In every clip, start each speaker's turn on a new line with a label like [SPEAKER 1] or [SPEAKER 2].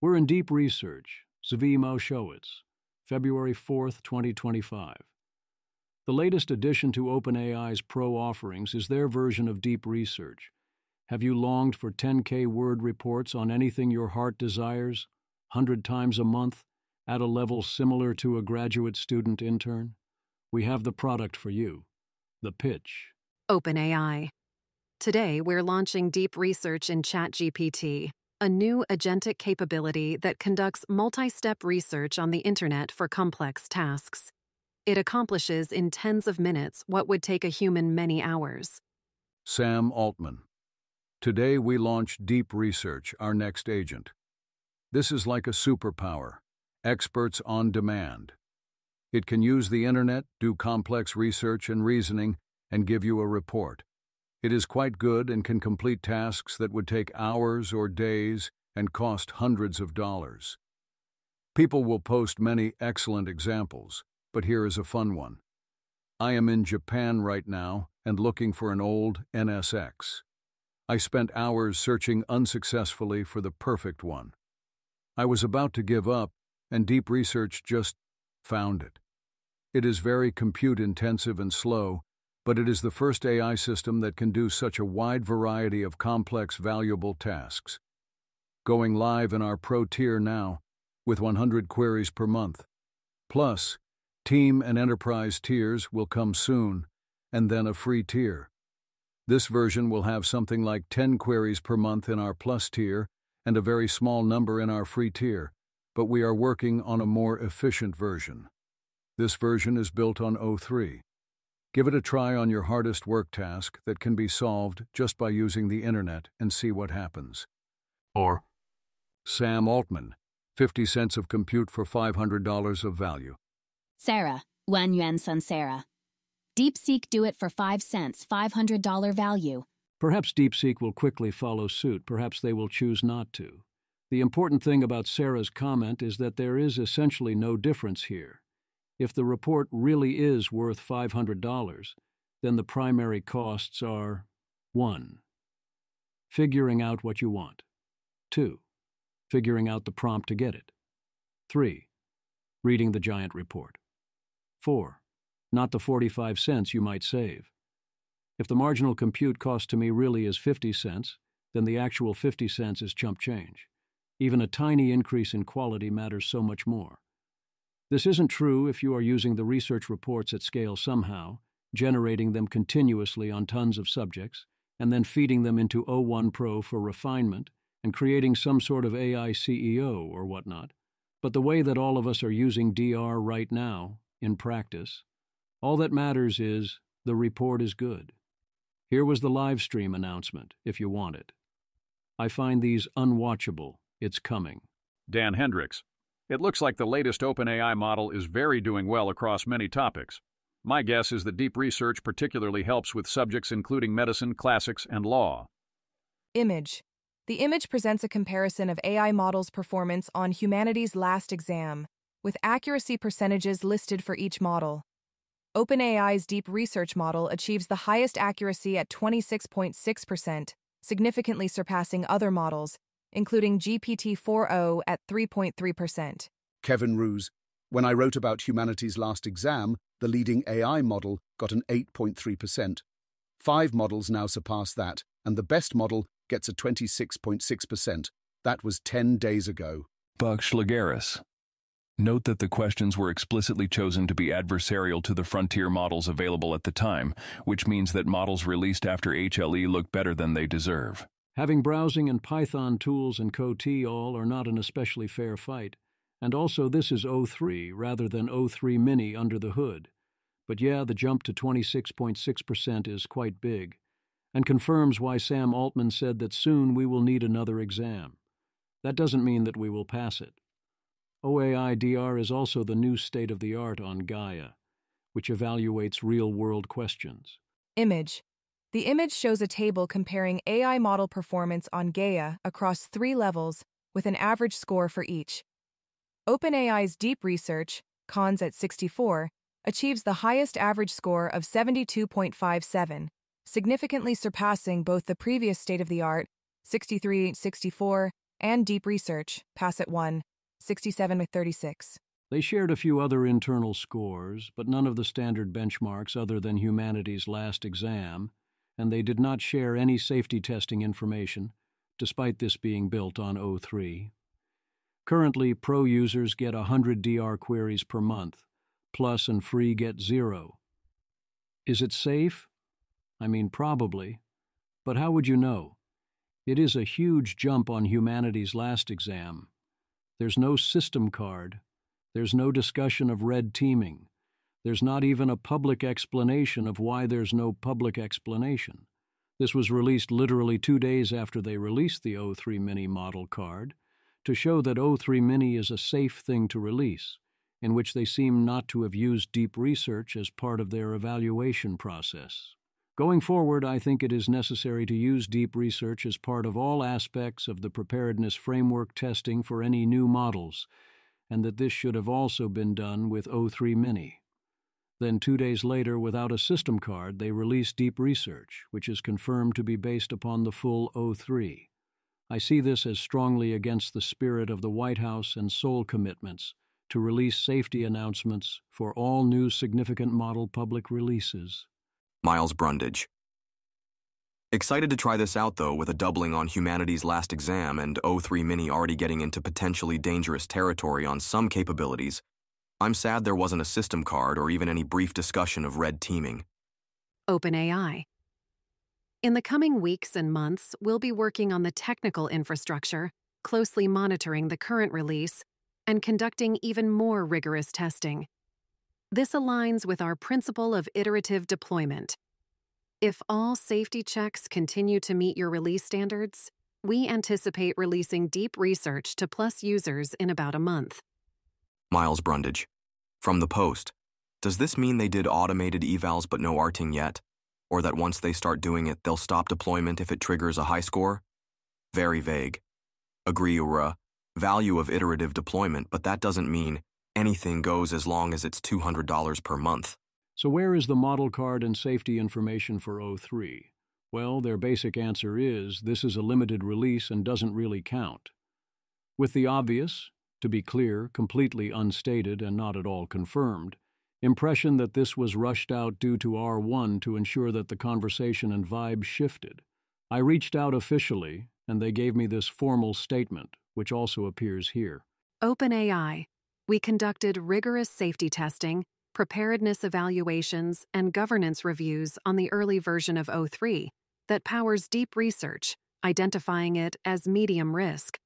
[SPEAKER 1] We're in deep research. Zvi Moshowitz, February 4th, 2025. The latest addition to OpenAI's Pro offerings is their version of deep research. Have you longed for 10K word reports on anything your heart desires, 100 times a month, at a level similar to a graduate student intern? We have the product for you. The pitch.
[SPEAKER 2] OpenAI. Today, we're launching deep research in ChatGPT, a new agentic capability that conducts multi-step research on the internet for complex tasks. It accomplishes in tens of minutes what would take a human many hours.
[SPEAKER 3] Sam Altman. Today we launch Deep Research, our next agent. This is like a superpower, experts on demand. It can use the internet, do complex research and reasoning, and give you a report. It is quite good and can complete tasks that would take hours or days and cost hundreds of dollars. People will post many excellent examples, but here is a fun one. I am in Japan right now and looking for an old NSX. I spent hours searching unsuccessfully for the perfect one. I was about to give up, and Deep Research just found it. It is very compute-intensive and slow, but it is the first AI system that can do such a wide variety of complex, valuable tasks. Going live in our Pro tier now, with 100 queries per month. Plus, Team and Enterprise tiers will come soon, and then a free tier. This version will have something like 10 queries per month in our Plus tier and a very small number in our free tier, but we are working on a more efficient version. This version is built on O3. Give it a try on your hardest work task that can be solved just by using the internet and see what happens. Or Sam Altman, 50 cents of compute for $500 of value.
[SPEAKER 4] Sarah, Wen Yuan Sun Sarah. DeepSeek do it for 5 cents, $500 value.
[SPEAKER 1] Perhaps DeepSeek will quickly follow suit. Perhaps they will choose not to. The important thing about Sarah's comment is that there is essentially no difference here. If the report really is worth $500, then the primary costs are 1. Figuring out what you want. 2. Figuring out the prompt to get it. 3. Reading the giant report. 4. Not the 45 cents you might save. If the marginal compute cost to me really is 50 cents, then the actual 50 cents is chump change. Even a tiny increase in quality matters so much more. This isn't true if you are using the research reports at scale somehow, generating them continuously on tons of subjects, and then feeding them into O1 Pro for refinement, and creating some sort of AI CEO or whatnot. But the way that all of us are using DR right now, in practice, all that matters is the report is good. Here was the live stream announcement, if you want it. I find these unwatchable. It's coming.
[SPEAKER 5] Dan Hendricks. It looks like the latest OpenAI model is very doing well across many topics. My guess is that deep research particularly helps with subjects including medicine, classics, and law.
[SPEAKER 6] Image. The image presents a comparison of AI models' performance on humanities' last exam, with accuracy percentages listed for each model. OpenAI's deep research model achieves the highest accuracy at 26.6%, significantly surpassing other models, including GPT-4o at 3.3%.
[SPEAKER 7] Kevin Roos. When I wrote about humanities' last exam, the leading AI model got an 8.3%. 5 models now surpass that, and the best model gets a 26.6%. That was 10 days ago.
[SPEAKER 8] Buck Schlageris. Note that the questions were explicitly chosen to be adversarial to the frontier models available at the time, which means that models released after HLE look better than they deserve.
[SPEAKER 1] Having browsing and Python tools and CoT all are not an especially fair fight, and also this is O3 rather than O3 Mini under the hood. But yeah, the jump to 26.6% is quite big, and confirms why Sam Altman said that soon we will need another exam. That doesn't mean that we will pass it. OAI DR is also the new state-of-the-art on Gaia, which evaluates real-world questions.
[SPEAKER 6] Image. The image shows a table comparing AI model performance on Gaia across 3 levels with an average score for each. OpenAI's deep research, cons at 64, achieves the highest average score of 72.57, significantly surpassing both the previous state-of-the-art, 63, 64, and Deep Research, pass at 1, 67 with 36.
[SPEAKER 1] They shared a few other internal scores, but none of the standard benchmarks other than humanity's last exam, and they did not share any safety testing information, despite this being built on O3. Currently, Pro users get 100 DR queries per month. Plus and Free get 0. Is it safe? I mean, probably. But how would you know? It is a huge jump on humanity's last exam. There's no system card. There's no discussion of red teaming. There's not even a public explanation of why there's no public explanation. This was released literally 2 days after they released the O3 Mini model card, to show that O3 Mini is a safe thing to release, in which they seem not to have used deep research as part of their evaluation process. Going forward, I think it is necessary to use deep research as part of all aspects of the preparedness framework testing for any new models, and that this should have also been done with O3 Mini. Then 2 days later, without a system card, they released deep research, which is confirmed to be based upon the full O3. I see this as strongly against the spirit of the White House and Seoul commitments to release safety announcements for all new significant model public releases.
[SPEAKER 9] Miles Brundage. Excited to try this out, though, with a doubling on humanity's last exam and O3 Mini already getting into potentially dangerous territory on some capabilities. I'm sad there wasn't a system card or even any brief discussion of red teaming.
[SPEAKER 2] OpenAI. In the coming weeks and months, we'll be working on the technical infrastructure, closely monitoring the current release, and conducting even more rigorous testing. This aligns with our principle of iterative deployment. If all safety checks continue to meet your release standards, we anticipate releasing deep research to Plus users in about a month.
[SPEAKER 9] Miles Brundage. From the Post. Does this mean they did automated evals but no arting yet? Or that once they start doing it, they'll stop deployment if it triggers a high score? Very vague. Agree, Ura. Value of iterative deployment, but that doesn't mean anything goes as long as it's $200 per month.
[SPEAKER 1] So where is the model card and safety information for O3? Well, their basic answer is this is a limited release and doesn't really count. With the obvious, to be clear, completely unstated and not at all confirmed, impression that this was rushed out due to R1 to ensure that the conversation and vibe shifted. I reached out officially, and they gave me this formal statement, which also appears here.
[SPEAKER 2] OpenAI. We conducted rigorous safety testing, preparedness evaluations, and governance reviews on the early version of O3 that powers deep research, identifying it as medium risk.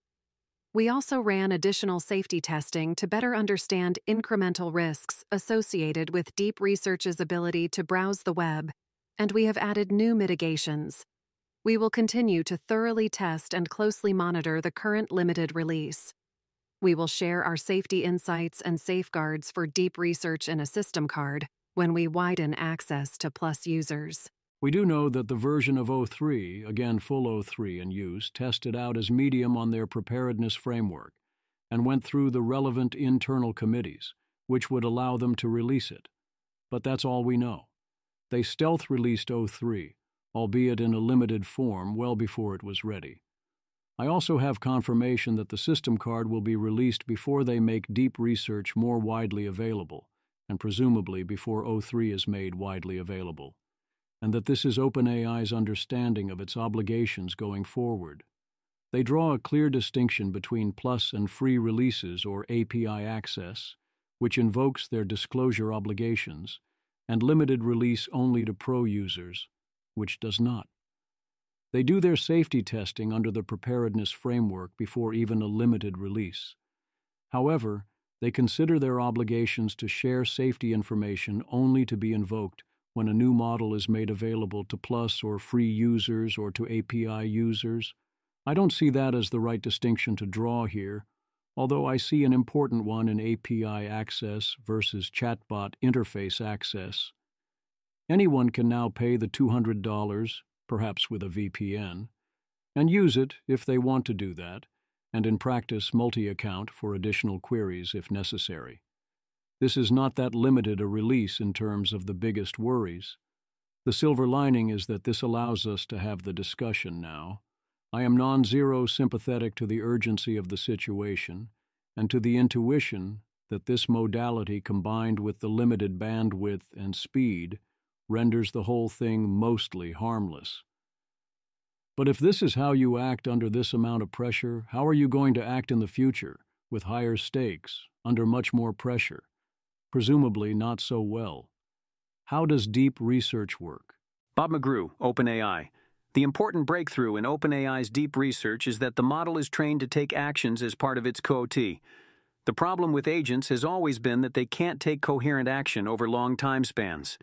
[SPEAKER 2] We also ran additional safety testing to better understand incremental risks associated with deep research's ability to browse the web, and we have added new mitigations. We will continue to thoroughly test and closely monitor the current limited release. We will share our safety insights and safeguards for deep research in a system card when we widen access to Plus users.
[SPEAKER 1] We do know that the version of O3, again full O3 in use, tested out as medium on their preparedness framework and went through the relevant internal committees, which would allow them to release it. But that's all we know. They stealth-released O3, albeit in a limited form, well before it was ready. I also have confirmation that the system card will be released before they make deep research more widely available, and presumably before O3 is made widely available, and that this is OpenAI's understanding of its obligations going forward. They draw a clear distinction between Plus and free releases or API access, which invokes their disclosure obligations, and limited release only to Pro users, which does not. They do their safety testing under the preparedness framework before even a limited release. However, they consider their obligations to share safety information only to be invoked when a new model is made available to Plus or free users or to API users. I don't see that as the right distinction to draw here, although I see an important one in API access versus chatbot interface access. Anyone can now pay the $200, perhaps with a VPN, and use it if they want to do that, and in practice multi-account for additional queries if necessary. This is not that limited a release in terms of the biggest worries. The silver lining is that this allows us to have the discussion now. I am non-zero sympathetic to the urgency of the situation and to the intuition that this modality combined with the limited bandwidth and speed renders the whole thing mostly harmless. But if this is how you act under this amount of pressure, how are you going to act in the future, with higher stakes, under much more pressure? Presumably not so well. How does deep research work?
[SPEAKER 10] Bob McGrew, OpenAI. The important breakthrough in OpenAI's deep research is that the model is trained to take actions as part of its QoT. The problem with agents has always been that they can't take coherent action over long time spans.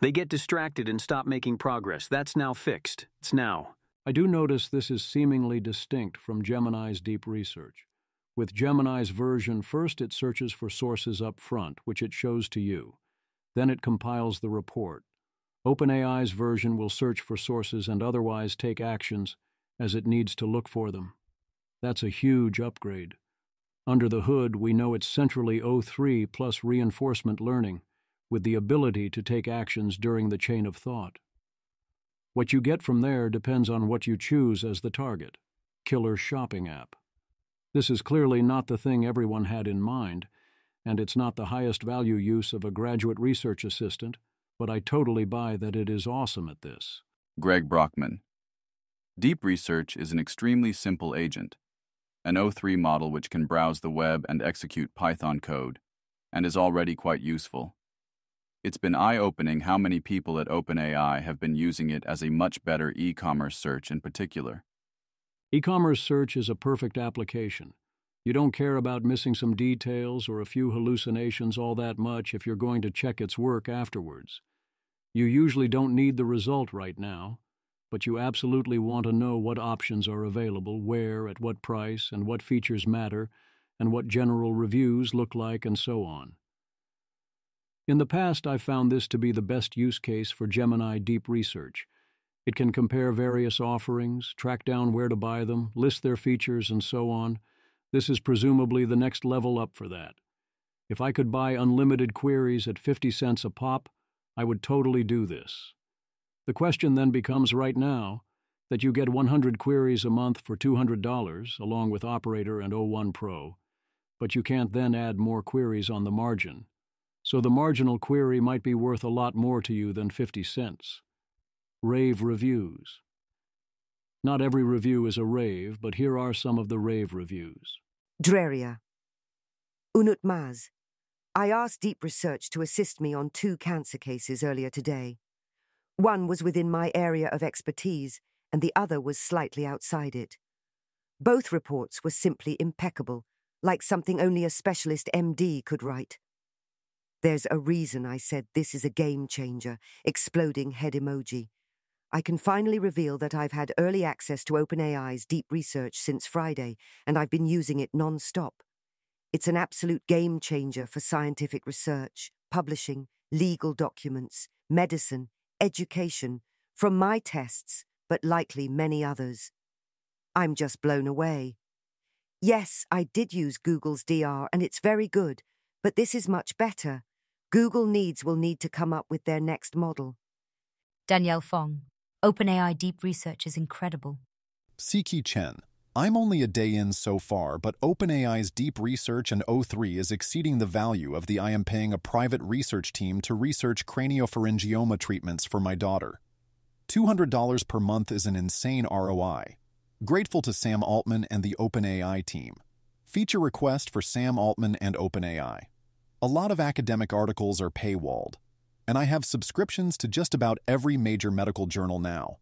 [SPEAKER 10] They get distracted and stop making progress. That's now fixed. It's now.
[SPEAKER 1] I do notice this is seemingly distinct from Gemini's deep research. With Gemini's version, first it searches for sources up front, which it shows to you. Then it compiles the report. OpenAI's version will search for sources and otherwise take actions as it needs to look for them. That's a huge upgrade. Under the hood, we know it's centrally O3 plus reinforcement learning, with the ability to take actions during the chain of thought. What you get from there depends on what you choose as the target. Killer shopping app. This is clearly not the thing everyone had in mind, and it's not the highest value use of a graduate research assistant, but I totally buy that it is awesome at this.
[SPEAKER 11] Greg Brockman. Deep Research is an extremely simple agent, an O3 model which can browse the web and execute Python code, and is already quite useful. It's been eye-opening how many people at OpenAI have been using it as a much better e-commerce search in particular.
[SPEAKER 1] E-commerce search is a perfect application. You don't care about missing some details or a few hallucinations all that much if you're going to check its work afterwards. You usually don't need the result right now, but you absolutely want to know what options are available, where, at what price, and what features matter, and what general reviews look like, and so on. In the past, I've found this to be the best use case for Gemini Deep Research. It can compare various offerings, track down where to buy them, list their features, and so on. This is presumably the next level up for that. If I could buy unlimited queries at 50 cents a pop, I would totally do this. The question then becomes right now that you get 100 queries a month for $200, along with Operator and O1 Pro, but you can't then add more queries on the margin. So the marginal query might be worth a lot more to you than 50 cents. Rave reviews. Not every review is a rave, but here are some of the rave reviews.
[SPEAKER 12] Dreria. Unut Maz. I asked Deep Research to assist me on 2 cancer cases earlier today. One was within my area of expertise, and the other was slightly outside it. Both reports were simply impeccable, like something only a specialist MD could write. There's a reason I said this is a game changer, exploding head emoji. I can finally reveal that I've had early access to OpenAI's Deep Research since Friday, and I've been using it non-stop. It's an absolute game changer for scientific research, publishing, legal documents, medicine, education, from my tests, but likely many others. I'm just blown away. Yes, I did use Google's DR, and it's very good, but this is much better. Google will need to come up with their next model.
[SPEAKER 13] Danielle Fong. OpenAI Deep Research is incredible.
[SPEAKER 14] Siki Chen. I'm only a day in so far, but OpenAI's Deep Research and O3 is exceeding the value of the I am paying a private research team to research craniopharyngioma treatments for my daughter. $200 per month is an insane ROI. Grateful to Sam Altman and the OpenAI team. Feature request for Sam Altman and OpenAI. A lot of academic articles are paywalled, and I have subscriptions to just about every major medical journal now.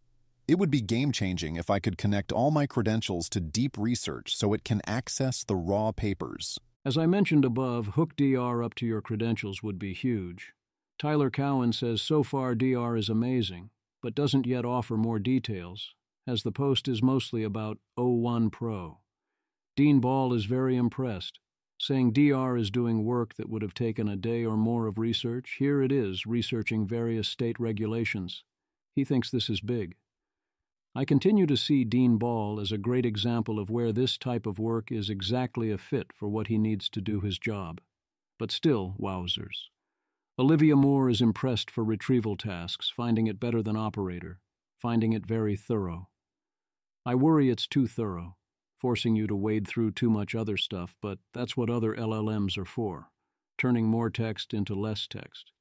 [SPEAKER 14] It would be game-changing if I could connect all my credentials to Deep Research so it can access the raw papers.
[SPEAKER 1] As I mentioned above, hook DR up to your credentials would be huge. Tyler Cowen says so far DR is amazing, but doesn't yet offer more details, as the post is mostly about O1 Pro. Dean Ball is very impressed, saying DR is doing work that would have taken a day or more of research. Here it is, researching various state regulations. He thinks this is big. I continue to see Dean Ball as a great example of where this type of work is exactly a fit for what he needs to do his job. But still, wowzers. Olivia Moore is impressed for retrieval tasks, finding it better than Operator, finding it very thorough. I worry it's too thorough, forcing you to wade through too much other stuff, but that's what other LLMs are for, turning more text into less text.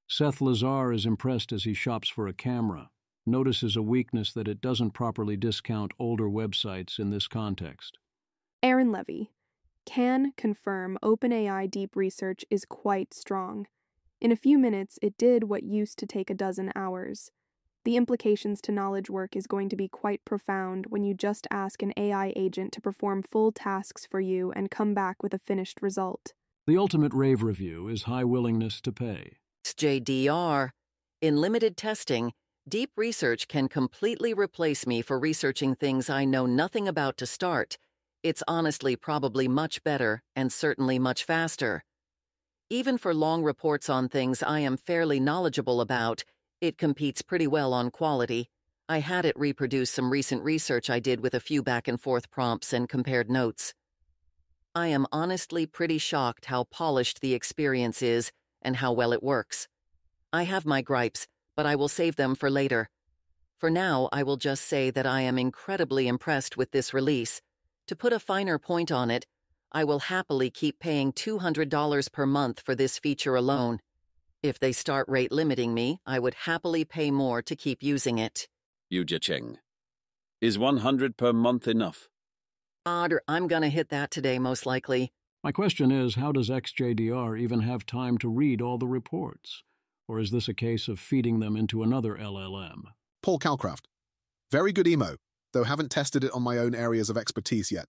[SPEAKER 1] Seth Lazar is impressed as he shops for a camera, notices a weakness that it doesn't properly discount older websites in this context.
[SPEAKER 15] Aaron Levy can confirm OpenAI Deep Research is quite strong. In a few minutes, it did what used to take a dozen hours. The implications to knowledge work is going to be quite profound when you just ask an AI agent to perform full tasks for you and come back with a finished result.
[SPEAKER 1] The ultimate rave review is high willingness to pay.
[SPEAKER 16] JDR. In limited testing, Deep Research can completely replace me for researching things I know nothing about to start. It's honestly probably much better and certainly much faster. Even for long reports on things I am fairly knowledgeable about, it competes pretty well on quality. I had it reproduce some recent research I did with a few back-and-forth prompts and compared notes. I am honestly pretty shocked how polished the experience is and how well it works. I have my gripes, but I will save them for later. For now, I will just say that I am incredibly impressed with this release. To put a finer point on it, I will happily keep paying $200 per month for this feature alone. If they start rate limiting me, I would happily pay more to keep using it.
[SPEAKER 17] Yu Jiqing. Is 100 per month enough?
[SPEAKER 16] I'm gonna hit that today, most likely.
[SPEAKER 1] My question is, how does XJDR even have time to read all the reports? Or is this a case of feeding them into another LLM?
[SPEAKER 7] Paul Calcraft. Very good emo, though haven't tested it on my own areas of expertise yet.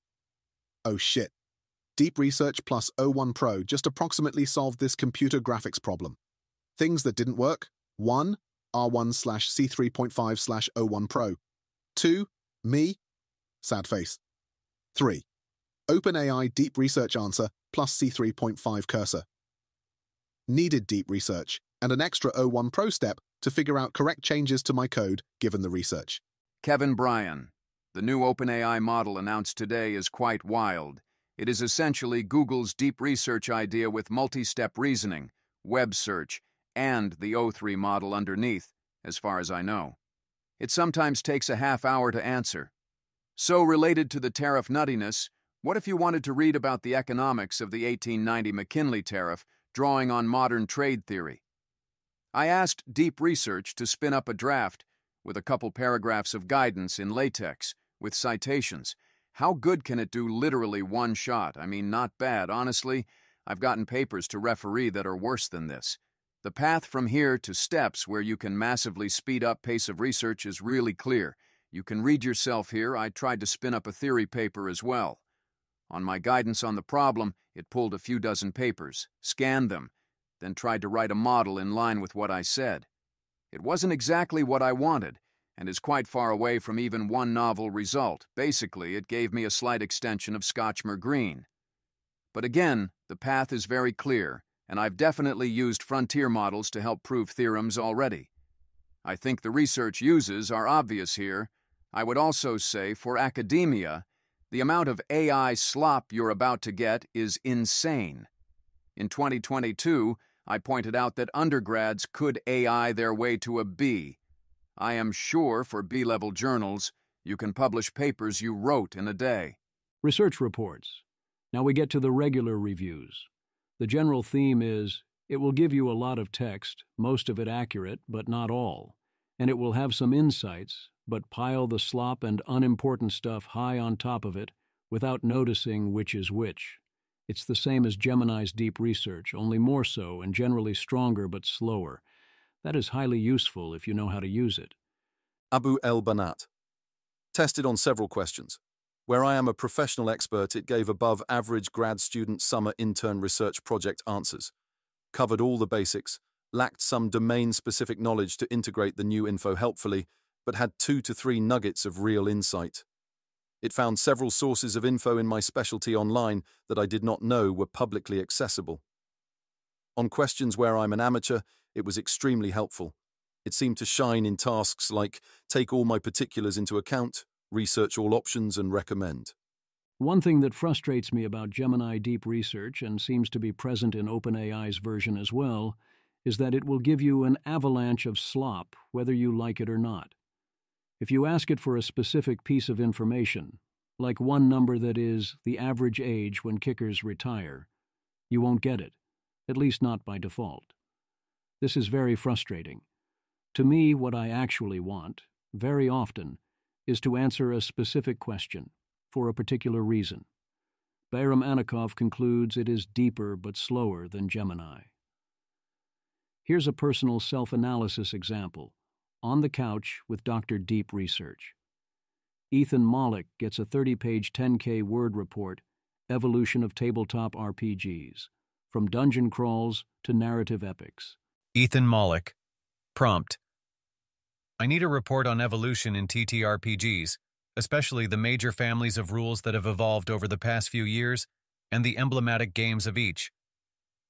[SPEAKER 7] Oh shit. Deep Research plus O1 Pro just approximately solved this computer graphics problem. Things that didn't work: 1. R1/C3.5/O1 Pro. 2. Me. Sad face. 3. OpenAI Deep Research answer plus C3.5 cursor. Needed deep research and an extra O1 Pro step to figure out correct changes to my code given the research.
[SPEAKER 18] Kevin Bryan. The new OpenAI model announced today is quite wild. It is essentially Google's deep research idea with multi-step reasoning, web search, and the O3 model underneath, as far as I know. It sometimes takes a half hour to answer. So related to the tariff nuttiness, what if you wanted to read about the economics of the 1890 McKinley tariff, drawing on modern trade theory? I asked Deep Research to spin up a draft with a couple paragraphs of guidance in LaTeX, with citations. How good can it do literally one shot? I mean, not bad, honestly. I've gotten papers to referee that are worse than this. The path from here to steps where you can massively speed up pace of research is really clear. You can read yourself here. I tried to spin up a theory paper as well. On my guidance on the problem, it pulled a few dozen papers, scanned them, then tried to write a model in line with what I said. It wasn't exactly what I wanted, and is quite far away from even one novel result. Basically, it gave me a slight extension of Scotchmer Green. But again, the path is very clear, and I've definitely used frontier models to help prove theorems already. I think the research uses are obvious here. I would also say, for academia, the amount of AI slop you're about to get is insane. In 2022, I pointed out that undergrads could AI their way to a B. I am sure for B-level journals, you can publish papers you wrote in a day.
[SPEAKER 1] Research reports. Now we get to the regular reviews. The general theme is, it will give you a lot of text, most of it accurate, but not all. And it will have some insights, but pile the slop and unimportant stuff high on top of it without noticing which is which. It's the same as Gemini's Deep Research, only more so and generally stronger but slower. That is highly useful if you know how to use it.
[SPEAKER 19] Abu El Banat. Tested on several questions. Where I am a professional expert, it gave above average grad student summer intern research project answers. Covered all the basics, lacked some domain-specific knowledge to integrate the new info helpfully, but had 2 to 3 nuggets of real insight. It found several sources of info in my specialty online that I did not know were publicly accessible. On questions where I'm an amateur, it was extremely helpful. It seemed to shine in tasks like take all my particulars into account, research all options, and recommend.
[SPEAKER 1] One thing that frustrates me about Gemini Deep Research, and seems to be present in OpenAI's version as well, is that it will give you an avalanche of slop, whether you like it or not. If you ask it for a specific piece of information, like one number that is the average age when kickers retire, you won't get it, at least not by default. This is very frustrating. To me, what I actually want, very often, is to answer a specific question, for a particular reason. Bayram Anikov concludes it is deeper but slower than Gemini. Here's a personal self-analysis example, on the couch with Dr. Deep Research. Ethan Mollick gets a 30-page 10K word report, Evolution of Tabletop RPGs, from dungeon crawls to narrative epics.
[SPEAKER 20] Ethan Mollick. Prompt: I need a report on evolution in TTRPGs, especially the major families of rules that have evolved over the past few years and the emblematic games of each.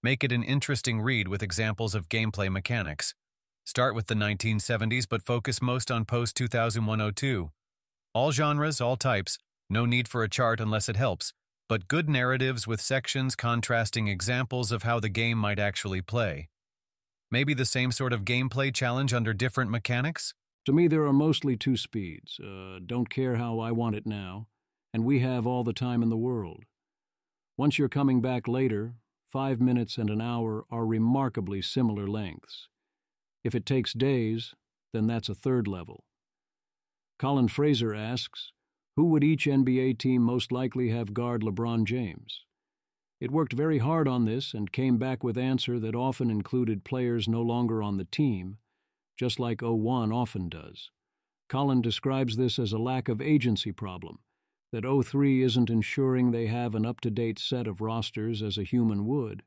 [SPEAKER 20] Make it an interesting read with examples of gameplay mechanics. Start with the 1970s but focus most on post-2001-02. All genres, all types, no need for a chart unless it helps, but good narratives with sections contrasting examples of how the game might actually play. Maybe the same sort of gameplay challenge under different mechanics?
[SPEAKER 1] To me, there are mostly two speeds. Don't care how I want it now, and we have all the time in the world. Once you're coming back later, 5 minutes and an hour are remarkably similar lengths. If it takes days, then that's a third level. Colin Fraser asks, who would each NBA team most likely have guard LeBron James? It worked very hard on this and came back with answer that often included players no longer on the team, just like 01 often does. Colin describes this as a lack of agency problem, that 03 isn't ensuring they have an up-to-date set of rosters as a human would.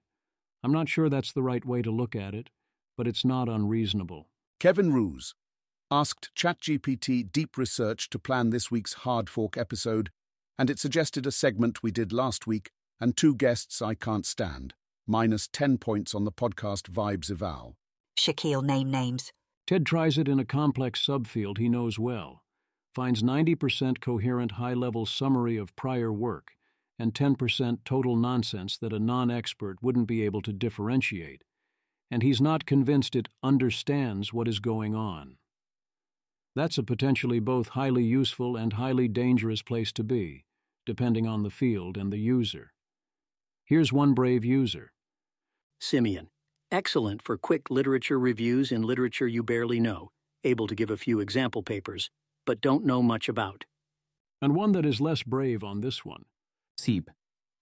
[SPEAKER 1] I'm not sure that's the right way to look at it, but it's not unreasonable.
[SPEAKER 7] Kevin Roos asked ChatGPT Deep Research to plan this week's Hard Fork episode, and it suggested a segment we did last week and 2 guests I can't stand, minus 10 points on the podcast Vibes Eval.
[SPEAKER 21] Shaquille name names.
[SPEAKER 1] Ted tries it in a complex subfield he knows well, finds 90% coherent high-level summary of prior work and 10% total nonsense that a non-expert wouldn't be able to differentiate, and he's not convinced it understands what is going on. That's a potentially both highly useful and highly dangerous place to be, depending on the field and the user. Here's one brave user.
[SPEAKER 22] Simeon. Excellent for quick literature reviews in literature you barely know, able to give a few example papers, but don't know much about.
[SPEAKER 1] And one that is less brave on this one.
[SPEAKER 23] Seep.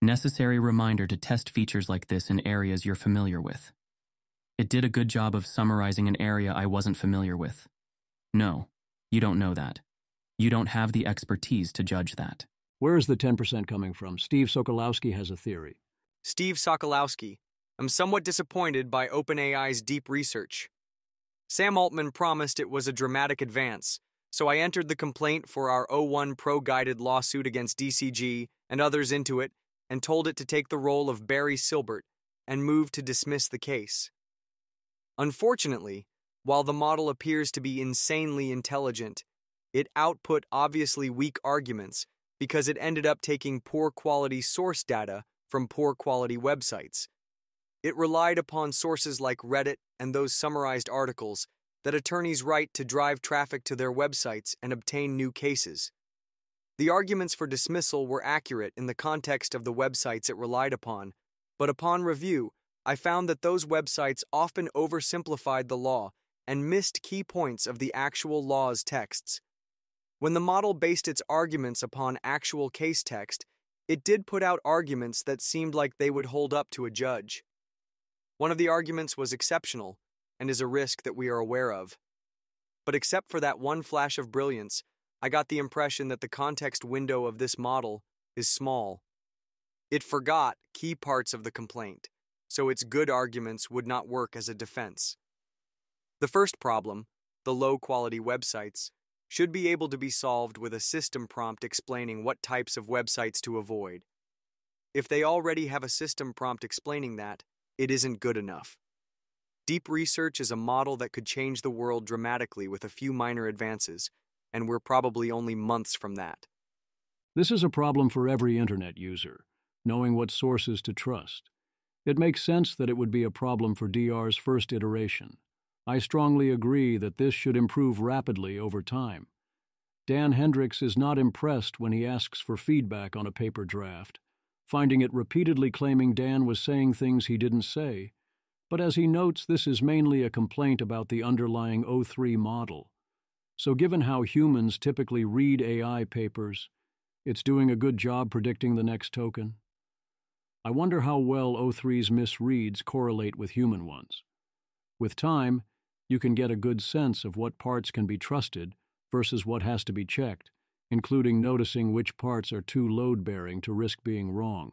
[SPEAKER 23] Necessary reminder to test features like this in areas you're familiar with. It did a good job of summarizing an area I wasn't familiar with. No, you don't know that. You don't have the expertise to judge that.
[SPEAKER 1] Where is the 10% coming from? Steve Sokolowski has a theory.
[SPEAKER 24] Steve Sokolowski. I'm somewhat disappointed by OpenAI's deep research. Sam Altman promised it was a dramatic advance, so I entered the complaint for our 01 pro-guided lawsuit against DCG and others into it and told it to take the role of Barry Silbert and move to dismiss the case. Unfortunately, while the model appears to be insanely intelligent, it output obviously weak arguments because it ended up taking poor-quality source data from poor-quality websites. It relied upon sources like Reddit and those summarized articles that attorneys write to drive traffic to their websites and obtain new cases. The arguments for dismissal were accurate in the context of the websites it relied upon, but upon review, I found that those websites often oversimplified the law and missed key points of the actual law's texts. When the model based its arguments upon actual case text, it did put out arguments that seemed like they would hold up to a judge. One of the arguments was exceptional and is a risk that we are aware of. But except for that one flash of brilliance, I got the impression that the context window of this model is small. It forgot key parts of the complaint, so its good arguments would not work as a defense. The first problem, the low-quality websites, should be able to be solved with a system prompt explaining what types of websites to avoid. If they already have a system prompt explaining that, it isn't good enough. Deep research is a model that could change the world dramatically with a few minor advances, and we're probably only months from that.
[SPEAKER 1] This is a problem for every internet user, knowing what sources to trust. It makes sense that it would be a problem for DR's first iteration. I strongly agree that this should improve rapidly over time. Dan Hendricks is not impressed when he asks for feedback on a paper draft, finding it repeatedly claiming Dan was saying things he didn't say. But as he notes, this is mainly a complaint about the underlying O3 model. So given how humans typically read AI papers, it's doing a good job predicting the next token. I wonder how well O3's misreads correlate with human ones. With time, you can get a good sense of what parts can be trusted versus what has to be checked, including noticing which parts are too load-bearing to risk being wrong.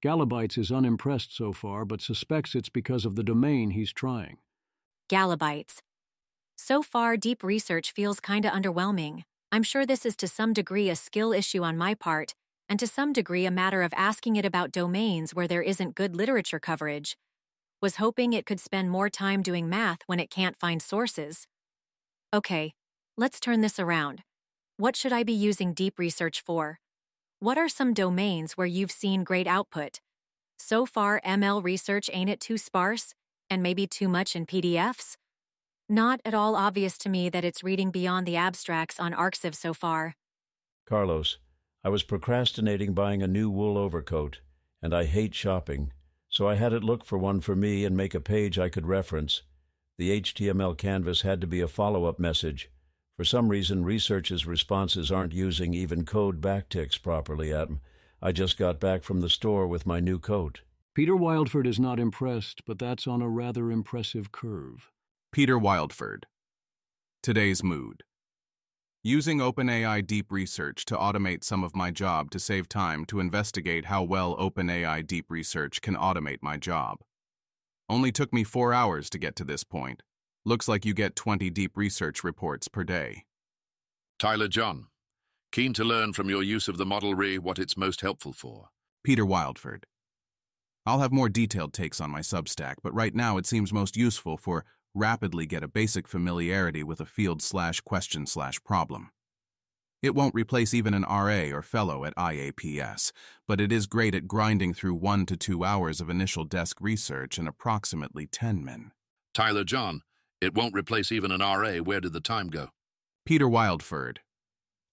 [SPEAKER 1] Galabytes is unimpressed so far, but suspects it's because of the domain he's trying.
[SPEAKER 2] Galabytes. So far, deep research feels kinda underwhelming. I'm sure this is to some degree a skill issue on my part, and to some degree a matter of asking it about domains where there isn't good literature coverage. Was hoping it could spend more time doing math when it can't find sources. Okay, let's turn this around. What should I be using deep research for? What are some domains where you've seen great output? So far, ML research ain't it too sparse, and maybe too much in PDFs? Not at all obvious to me that it's reading beyond the abstracts on Arxiv so far.
[SPEAKER 3] Carlos, I was procrastinating buying a new wool overcoat, and I hate shopping, so I had it look for one for me and make a page I could reference. The HTML canvas had to be a follow-up message. For some reason, research's responses aren't using even code backticks properly at them. I just got back from the store with my new coat.
[SPEAKER 1] Peter Wildford is not impressed, but that's on a rather impressive curve.
[SPEAKER 11] Peter Wildford. Today's mood. Using OpenAI Deep Research to automate some of my job to save time to investigate how well OpenAI Deep Research can automate my job. Only took me 4 hours to get to this point. Looks like you get 20 deep research reports per day.
[SPEAKER 4] Tyler John. Keen to learn from your use of the Model Re what it's most helpful for.
[SPEAKER 11] Peter Wildford. I'll have more detailed takes on my Substack, but right now it seems most useful for rapidly get a basic familiarity with a field/question/problem. It won't replace even an RA or fellow at IAPS, but it is great at grinding through 1 to 2 hours of initial desk research in approximately 10 min.
[SPEAKER 4] Tyler John. It won't replace even an RA. Where did the time go?
[SPEAKER 11] Peter Wildford.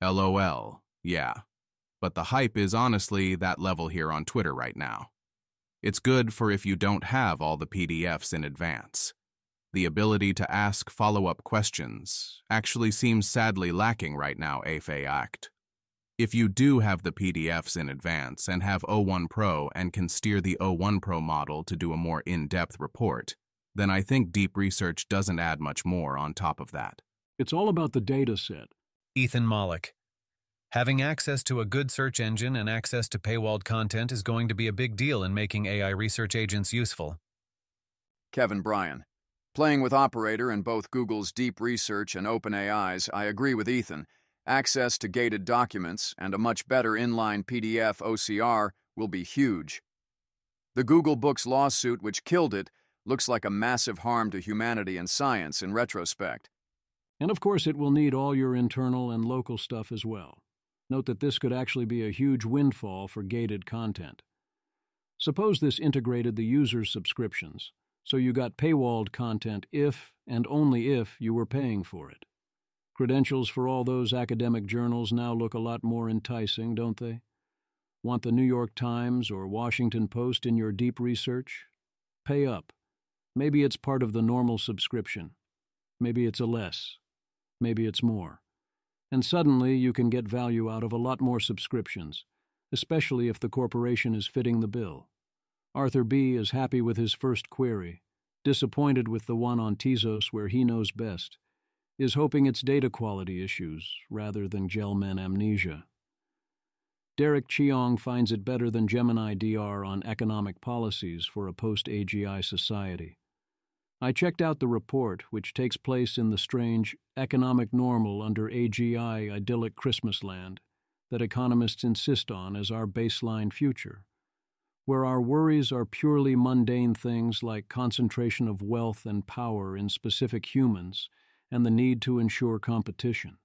[SPEAKER 11] LOL. Yeah. But the hype is honestly that level here on Twitter right now. It's good for if you don't have all the PDFs in advance. The ability to ask follow-up questions actually seems sadly lacking right now, AFACT. If you do have the PDFs in advance and have O1 Pro and can steer the O1 Pro model to do a more in-depth report, then I think deep research doesn't add much more on top of that.
[SPEAKER 1] It's all about the data set.
[SPEAKER 20] Ethan Mollick. Having access to a good search engine and access to paywalled content is going to be a big deal in making AI research agents useful.
[SPEAKER 18] Kevin Bryan. Playing with Operator in both Google's Deep Research and OpenAI's, I agree with Ethan. Access to gated documents and a much better inline PDF OCR will be huge. The Google Books lawsuit, which killed it, looks like a massive harm to humanity and science in retrospect.
[SPEAKER 1] And of course, it will need all your internal and local stuff as well. Note that this could actually be a huge windfall for gated content. Suppose this integrated the user's subscriptions, so you got paywalled content if and only if you were paying for it. Credentials for all those academic journals now look a lot more enticing, don't they? Want the New York Times or Washington Post in your deep research? Pay up. Maybe it's part of the normal subscription. Maybe it's a less. Maybe it's more. And suddenly you can get value out of a lot more subscriptions, especially if the corporation is fitting the bill. Arthur B. is happy with his first query, disappointed with the one on Tezos where he knows best, is hoping it's data quality issues rather than Gelman amnesia. Derek Cheong finds it better than Gemini DR on economic policies for a post-AGI society. I checked out the report, which takes place in the strange economic normal under AGI idyllic Christmas land that economists insist on as our baseline future, where our worries are purely mundane things like concentration of wealth and power in specific humans and the need to ensure competition.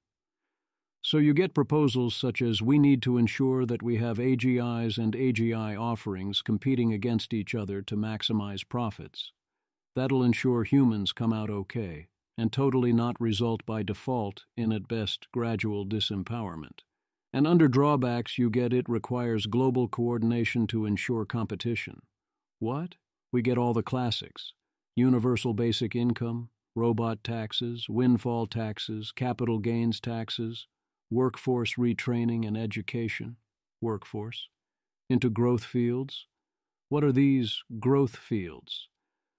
[SPEAKER 1] So you get proposals such as we need to ensure that we have AGIs and AGI offerings competing against each other to maximize profits. That'll ensure humans come out okay, and totally not result by default in at best gradual disempowerment. And under drawbacks, you get it requires global coordination to ensure competition. What? We get all the classics: universal basic income, robot taxes, windfall taxes, capital gains taxes, workforce retraining and education, workforce, into growth fields. What are these growth fields?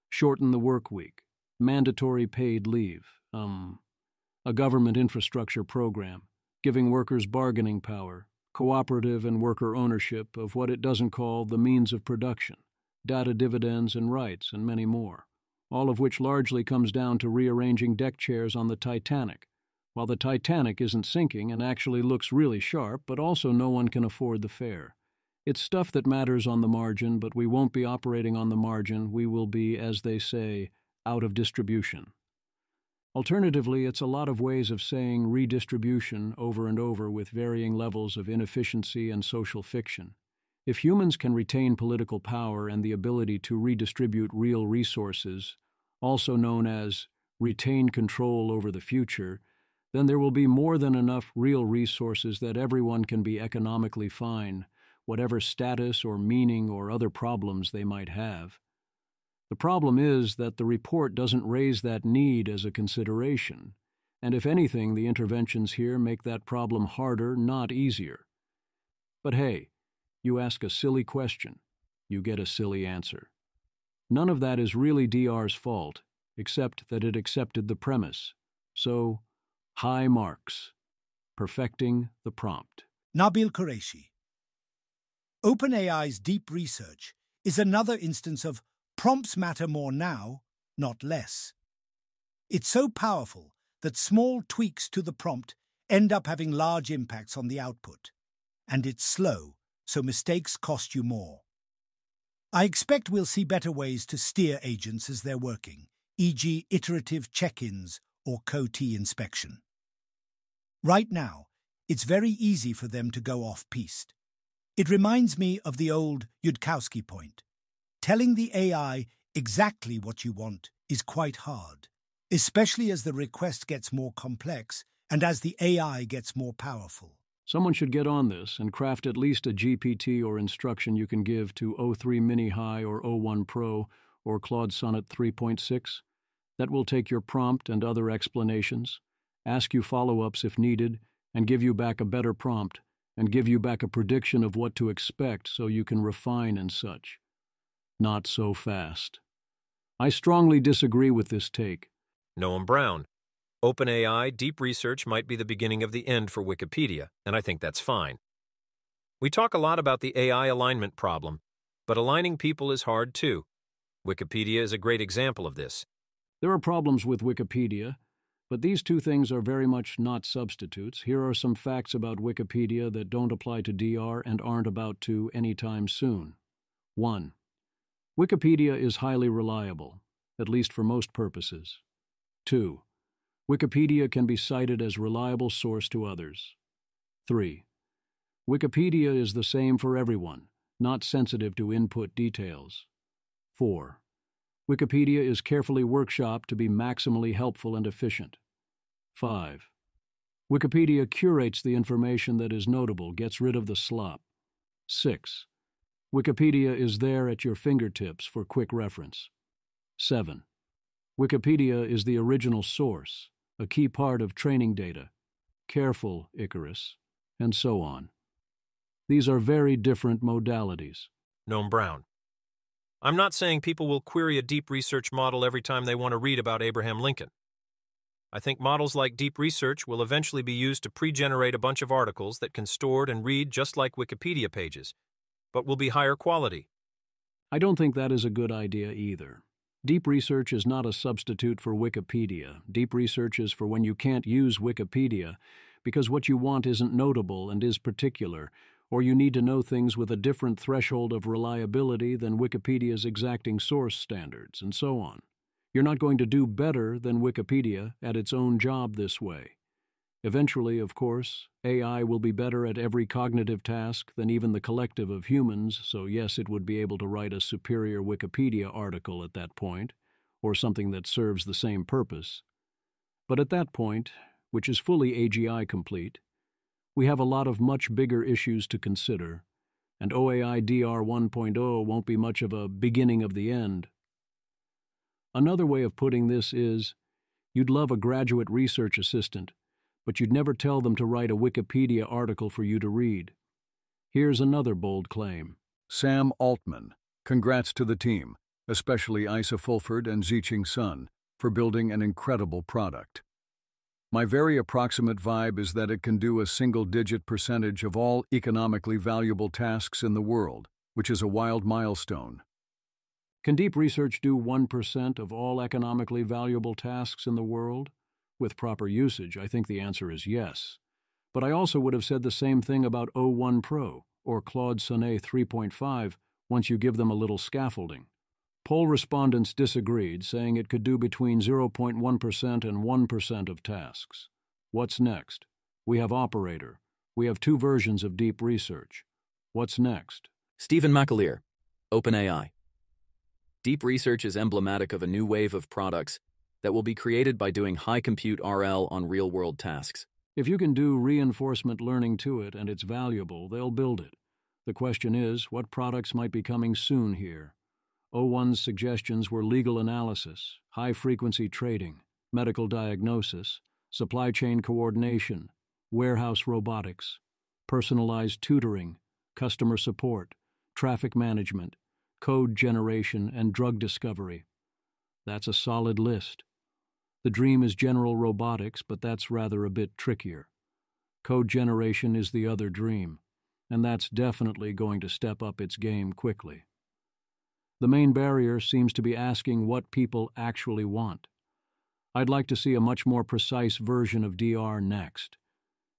[SPEAKER 1] Shorten the work week, mandatory paid leave, a government infrastructure program, giving workers bargaining power, cooperative and worker ownership of what it doesn't call the means of production, data dividends and rights, and many more, all of which largely comes down to rearranging deck chairs on the Titanic, while the Titanic isn't sinking and actually looks really sharp, but also no one can afford the fare. It's stuff that matters on the margin, but we won't be operating on the margin. We will be, as they say, out of distribution. Alternatively, it's a lot of ways of saying redistribution over and over with varying levels of inefficiency and social fiction. If humans can retain political power and the ability to redistribute real resources, also known as retain control over the future, then there will be more than enough real resources that everyone can be economically fine, whatever status or meaning or other problems they might have. The problem is that the report doesn't raise that need as a consideration, and if anything, the interventions here make that problem harder, not easier. But hey, you ask a silly question, you get a silly answer. None of that is really DR's fault, except that it accepted the premise. So, high marks. Perfecting the prompt.
[SPEAKER 5] Nabil Qureshi. OpenAI's deep research is another instance of prompts matter more now, not less. It's so powerful that small tweaks to the prompt end up having large impacts on the output. And it's slow, so mistakes cost you more. I expect we'll see better ways to steer agents as they're working, e.g. iterative check-ins or COT inspection. Right now, it's very easy for them to go off-piste. It reminds me of the old Yudkowsky point. Telling the AI exactly what you want is quite hard, especially as the request gets more complex and as the AI gets more powerful.
[SPEAKER 1] Someone should get on this and craft at least a GPT or instruction you can give to O3 Mini High or O1 Pro or Claude Sonnet 3.6 that will take your prompt and other explanations, ask you follow-ups if needed, and give you back a better prompt, and give you back a prediction of what to expect so you can refine and such. Not so fast. I strongly disagree with this take.
[SPEAKER 6] Noam Brown. OpenAI deep research might be the beginning of the end for Wikipedia, and I think that's fine. We talk a lot about the AI alignment problem, but aligning people is hard too. Wikipedia is a great example of this.
[SPEAKER 1] There are problems with Wikipedia, but these two things are very much not substitutes. Here are some facts about Wikipedia that don't apply to DR and aren't about to anytime soon. 1. Wikipedia is highly reliable, at least for most purposes. 2. Wikipedia can be cited as reliable source to others. 3. Wikipedia is the same for everyone, not sensitive to input details. 4. Wikipedia is carefully workshopped to be maximally helpful and efficient. 5. Wikipedia curates the information that is notable, gets rid of the slop. 6. Wikipedia is there at your fingertips for quick reference. 7. Wikipedia is the original source, a key part of training data. Careful, Icarus, and so on. These are very different modalities.
[SPEAKER 6] Noam Brown. I'm not saying people will query a deep research model every time they want to read about Abraham Lincoln. I think models like deep research will eventually be used to pre-generate a bunch of articles that can store and read just like Wikipedia pages, but will be higher quality.
[SPEAKER 1] I don't think that is a good idea either. Deep research is not a substitute for Wikipedia. Deep research is for when you can't use Wikipedia because what you want isn't notable and is particular, or you need to know things with a different threshold of reliability than Wikipedia's exacting source standards, and so on. You're not going to do better than Wikipedia at its own job this way. Eventually, of course, AI will be better at every cognitive task than even the collective of humans, so yes, it would be able to write a superior Wikipedia article at that point, or something that serves the same purpose. But at that point, which is fully AGI complete, we have a lot of much bigger issues to consider, and OAI DR 1.0 won't be much of a beginning of the end. Another way of putting this is, you'd love a graduate research assistant, but you'd never tell them to write a Wikipedia article for you to read. Here's another bold claim.
[SPEAKER 3] Sam Altman, congrats to the team, especially Isa Fulford and Ziqing Sun, for building an incredible product. My very approximate vibe is that it can do a single-digit percentage of all economically valuable tasks in the world, which is a wild milestone.
[SPEAKER 1] Can deep research do 1% of all economically valuable tasks in the world? With proper usage, I think the answer is yes. But I also would have said the same thing about O1 Pro or Claude Sonnet 3.5 once you give them a little scaffolding. Poll respondents disagreed, saying it could do between 0.1% and 1% of tasks. What's next? We have Operator. We have 2 versions of deep research. What's next?
[SPEAKER 8] Stephen McAleer, OpenAI. Deep research is emblematic of a new wave of products that will be created by doing high compute RL on real-world tasks.
[SPEAKER 1] If you can do reinforcement learning to it and it's valuable, they'll build it. The question is, what products might be coming soon here? O1's suggestions were legal analysis, high-frequency trading, medical diagnosis, supply chain coordination, warehouse robotics, personalized tutoring, customer support, traffic management, code generation, and drug discovery. That's a solid list. The dream is general robotics, but that's rather a bit trickier. Code generation is the other dream, and that's definitely going to step up its game quickly. The main barrier seems to be asking what people actually want. I'd like to see a much more precise version of DR next.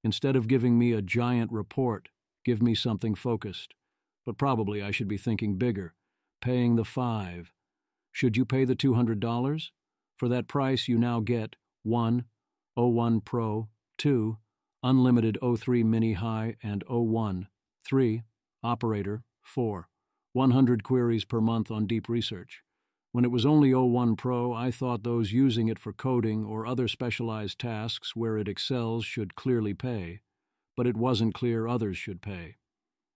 [SPEAKER 1] Instead of giving me a giant report, give me something focused. But probably I should be thinking bigger, paying the $5. Should you pay the $200? For that price, you now get 1. O1 Pro, 2. Unlimited O3 Mini High and O1, 3. Operator, 4. 100 queries per month on deep research. When it was only O1 Pro, I thought those using it for coding or other specialized tasks where it excels should clearly pay, but it wasn't clear others should pay.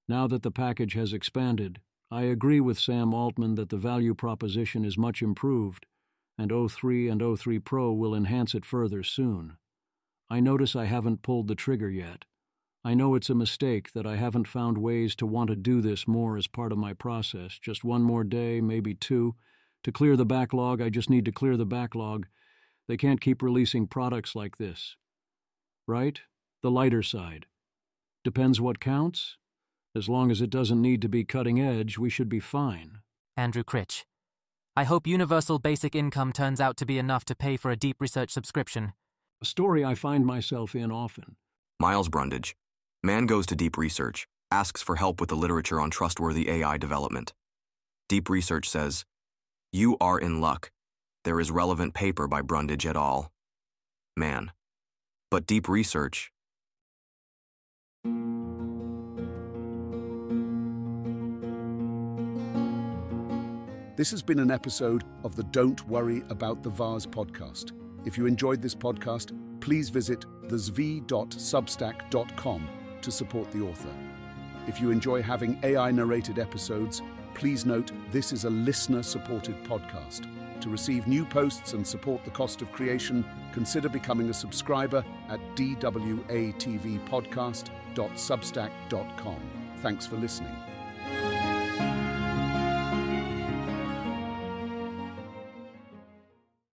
[SPEAKER 1] Now that the package has expanded, I agree with Sam Altman that the value proposition is much improved, and O3 and O3 Pro will enhance it further soon. I notice I haven't pulled the trigger yet. I know it's a mistake that I haven't found ways to want to do this more as part of my process. Just one more day, maybe 2. To clear the backlog, I just need to clear the backlog. They can't keep releasing products like this. Right? The lighter side. Depends what counts. As long as it doesn't need to be cutting edge, we should be fine.
[SPEAKER 9] Andrew Critch. I hope universal basic income turns out to be enough to pay for a deep research subscription.
[SPEAKER 1] A story I find myself in often.
[SPEAKER 10] Miles Brundage. Man goes to deep research, asks for help with the literature on trustworthy AI development. Deep research says, "You are in luck. There is relevant paper by Brundage et al." Man. But deep research...
[SPEAKER 7] This has been an episode of the Don't Worry About the Vase podcast. If you enjoyed this podcast, please visit thezv.substack.com to support the author. If you enjoy having AI-narrated episodes, please note this is a listener-supported podcast. To receive new posts and support the cost of creation, consider becoming a subscriber at dwatvpodcast.substack.com. Thanks for listening.